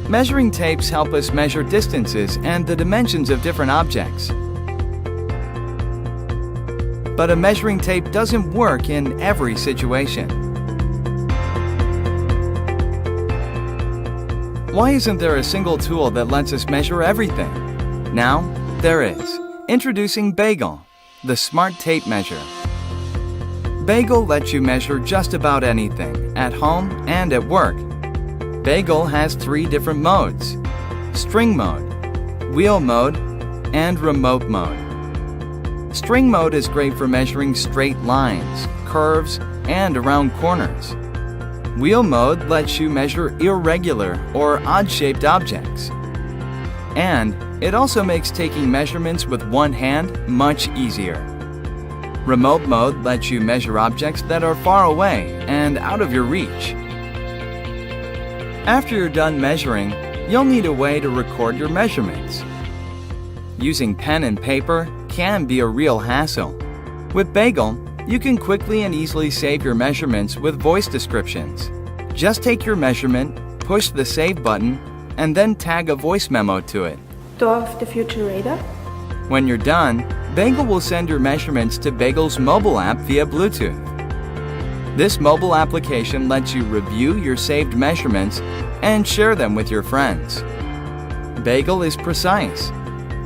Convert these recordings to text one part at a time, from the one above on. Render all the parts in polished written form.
Measuring tapes help us measure distances and the dimensions of different objects. But a measuring tape doesn't work in every situation. Why isn't there a single tool that lets us measure everything? Now, there is. Introducing Bagel, the smart tape measure. Bagel lets you measure just about anything, at home and at work. Bagel has 3 different modes: string mode, wheel mode, and remote mode. String mode is great for measuring straight lines, curves, and around corners. Wheel mode lets you measure irregular or odd-shaped objects. And it also makes taking measurements with one hand much easier. Remote mode lets you measure objects that are far away and out of your reach. After you're done measuring, you'll need a way to record your measurements. Using pen and paper can be a real hassle. With Bagel, you can quickly and easily save your measurements with voice descriptions. Just take your measurement, push the Save button, and then tag a voice memo to it. Door of the Future radar. When you're done, Bagel will send your measurements to Bagel's mobile app via Bluetooth. This mobile application lets you review your saved measurements and share them with your friends. Bagel is precise.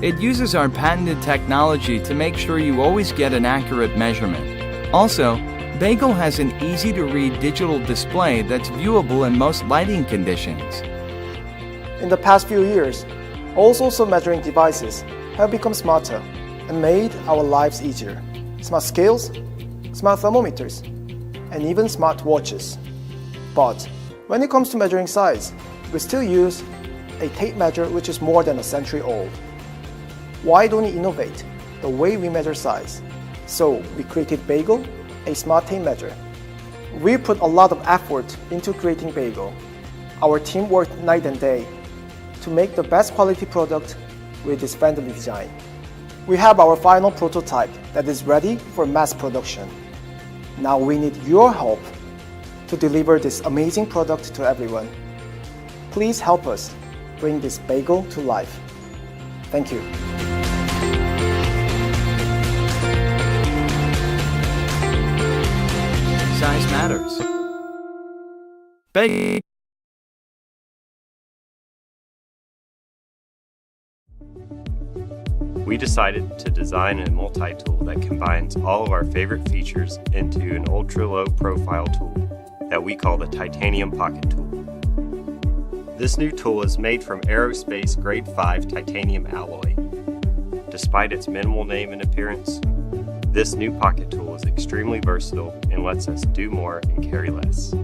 It uses our patented technology to make sure you always get an accurate measurement. Also, Bagel has an easy-to-read digital display that's viewable in most lighting conditions. In the past few years, all sorts of measuring devices have become smarter and made our lives easier. Smart scales, smart thermometers, and even smart watches. But when it comes to measuring size, we still use a tape measure which is more than a century old. Why don't we innovate the way we measure size? So we created Bagel, a smart tape measure. We put a lot of effort into creating Bagel. Our team worked night and day to make the best quality product with this friendly design. We have our final prototype that is ready for mass production. Now we need your help to deliver this amazing product to everyone. Please help us bring this Bagel to life. Thank you. Size matters. Bagel. We decided to design a multi-tool that combines all of our favorite features into an ultra-low profile tool that we call the Titanium Pocket Tool. This new tool is made from aerospace grade 5 titanium alloy. Despite its minimal name and appearance, this new pocket tool is extremely versatile and lets us do more and carry less.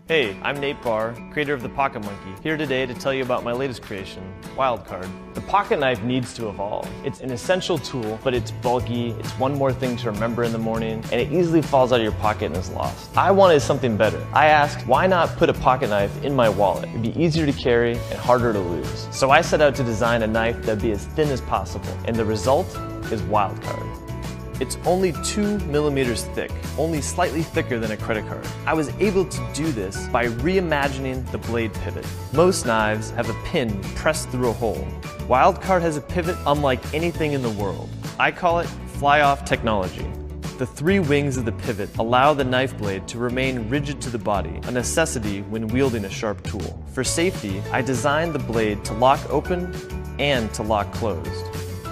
Hey, I'm Nate Barr, creator of the Pocket Monkey, here today to tell you about my latest creation, Wildcard. The pocket knife needs to evolve. It's an essential tool, but it's bulky, it's one more thing to remember in the morning, and it easily falls out of your pocket and is lost. I wanted something better. I asked, why not put a pocket knife in my wallet? It'd be easier to carry and harder to lose. So I set out to design a knife that'd be as thin as possible, and the result is Wildcard. It's only 2 millimeters thick, only slightly thicker than a credit card. I was able to do this by reimagining the blade pivot. Most knives have a pin pressed through a hole. Wildcard has a pivot unlike anything in the world. I call it fly-off technology. The 3 wings of the pivot allow the knife blade to remain rigid to the body, a necessity when wielding a sharp tool. For safety, I designed the blade to lock open and to lock closed.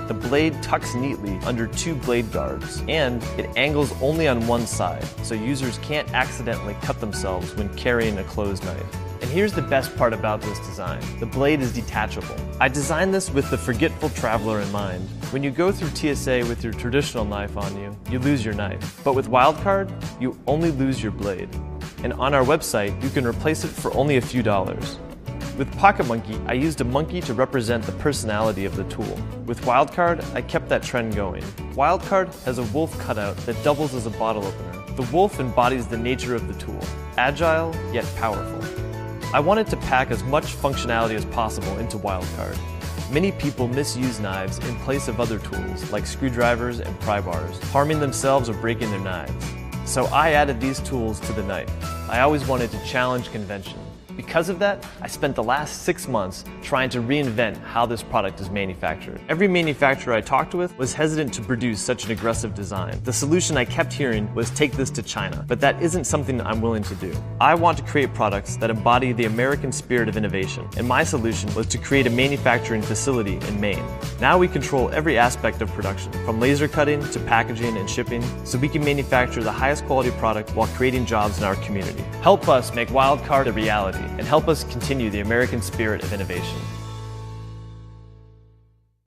The blade tucks neatly under 2 blade guards, and it angles only on one side, so users can't accidentally cut themselves when carrying a closed knife. And here's the best part about this design. The blade is detachable. I designed this with the forgetful traveler in mind. When you go through TSA with your traditional knife on you, you lose your knife. But with Wildcard, you only lose your blade. And on our website, you can replace it for only a few dollars. With Pocket Monkey, I used a monkey to represent the personality of the tool. With Wildcard, I kept that trend going. Wildcard has a wolf cutout that doubles as a bottle opener. The wolf embodies the nature of the tool, agile yet powerful. I wanted to pack as much functionality as possible into Wildcard. Many people misuse knives in place of other tools like screwdrivers and pry bars, harming themselves or breaking their knives. So I added these tools to the knife. I always wanted to challenge convention. Because of that, I spent the last 6 months trying to reinvent how this product is manufactured. Every manufacturer I talked with was hesitant to produce such an aggressive design. The solution I kept hearing was take this to China, but that isn't something I'm willing to do. I want to create products that embody the American spirit of innovation, and my solution was to create a manufacturing facility in Maine. Now we control every aspect of production, from laser cutting to packaging and shipping, so we can manufacture the highest quality product while creating jobs in our community. Help us make Wildcard a reality, and help us continue the American spirit of innovation.